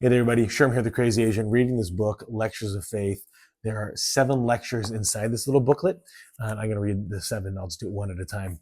Hey there, everybody. Sherm here, the Crazy Asian, reading this book, Lectures of Faith. There are 7 lectures inside this little booklet, and I'm going to read the 7. I'll just do it one at a time.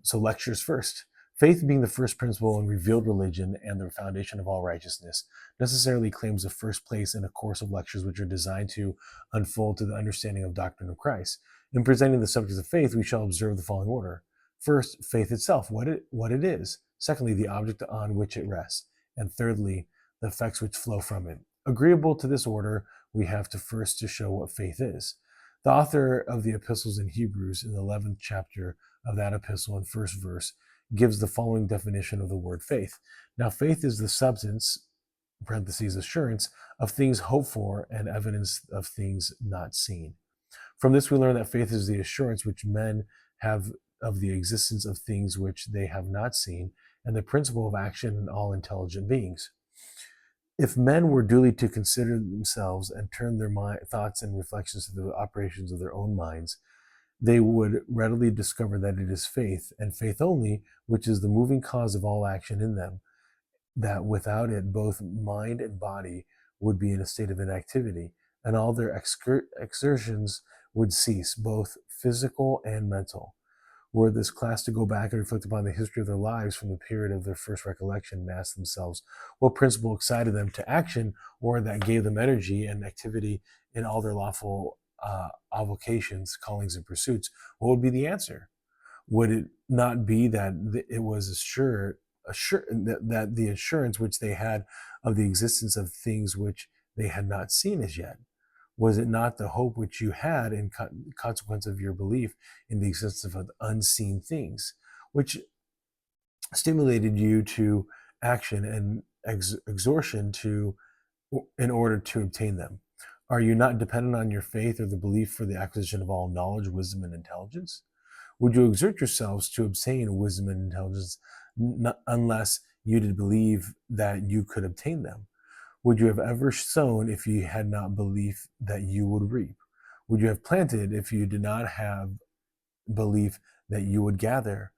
So lectures first. Faith, being the first principle in revealed religion and the foundation of all righteousness, necessarily claims the first place in a course of lectures which are designed to unfold to the understanding of doctrine of Christ. In presenting the subjects of faith, we shall observe the following order. First, faith itself, what it is. Secondly, the object on which it rests. And thirdly, the effects which flow from it. Agreeable to this order, we have to first to show what faith is. The author of the epistles in Hebrews, in the 11th chapter of that epistle and first verse, gives the following definition of the word faith. Now, faith is the substance, parentheses, assurance, of things hoped for and evidence of things not seen. From this, we learn that faith is the assurance which men have of the existence of things which they have not seen, and the principle of action in all intelligent beings. If men were duly to consider themselves and turn their thoughts and reflections to the operations of their own minds, they would readily discover that it is faith, and faith only, which is the moving cause of all action in them, that without it both mind and body would be in a state of inactivity, and all their exertions would cease, both physical and mental. Were this class to go back and reflect upon the history of their lives from the period of their first recollection and ask themselves what principle excited them to action or that gave them energy and activity in all their lawful avocations, callings, and pursuits, what would be the answer? Would it not be that it was assured that the assurance which they had of the existence of things which they had not seen as yet? Was it not the hope which you had in consequence of your belief in the existence of unseen things, which stimulated you to action and exertion in order to obtain them? Are you not dependent on your faith or the belief for the acquisition of all knowledge, wisdom, and intelligence? Would you exert yourselves to obtain wisdom and intelligence unless you did believe that you could obtain them? Would you have ever sown if you had not belief that you would reap? Would you have planted if you did not have belief that you would gather?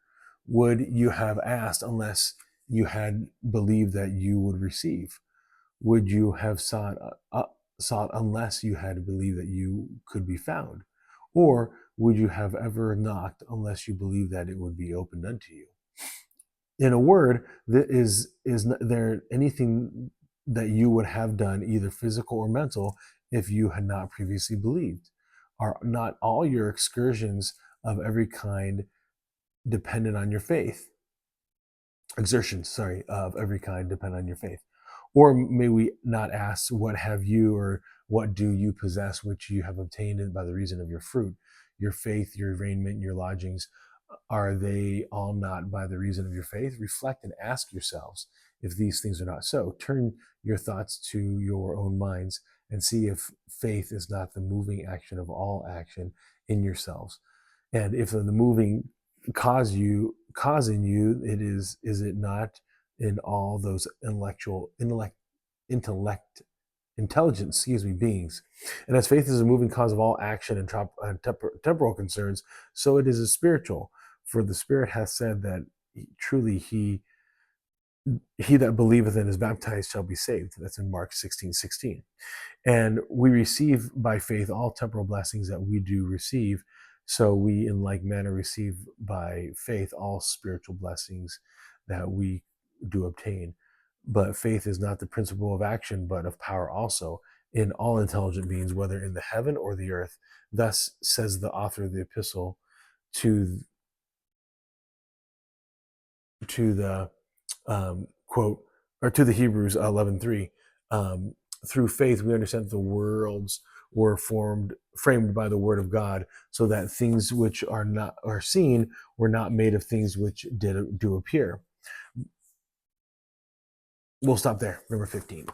Would you have asked unless you had believed that you would receive? Would you have sought unless you had believed that you could be found? Or would you have ever knocked unless you believed that it would be opened unto you? In a word, is there anything that you would have done, either physical or mental, if you had not previously believed? Are not all your excursions of every kind dependent on your faith? Exertions, of every kind depend on your faith. Or may we not ask, what have you or what do you possess which you have obtained by the reason of your fruit? Your faith, your raiment, your lodgings, are they all not by the reason of your faith? Reflect and ask yourselves if these things are not so. Turn your thoughts to your own minds and see if faith is not the moving action of all action in yourselves. And if the moving causing you, is it not in all those intelligent, beings? And as faith is a moving cause of all action and temporal concerns, so it is a spiritual. For the Spirit hath said that truly he that believeth and is baptized shall be saved. That's in Mark 16:16. And we receive by faith all temporal blessings that we do receive. So we in like manner receive by faith all spiritual blessings that we do obtain. But faith is not the principle of action, but of power also in all intelligent beings, whether in the heaven or the earth. Thus says the author of the epistle to the quote, or to the Hebrews 11:3. Through faith, we understand that the worlds were framed by the word of God, so that things which are seen were not made of things which do appear. We'll stop there. Number 15.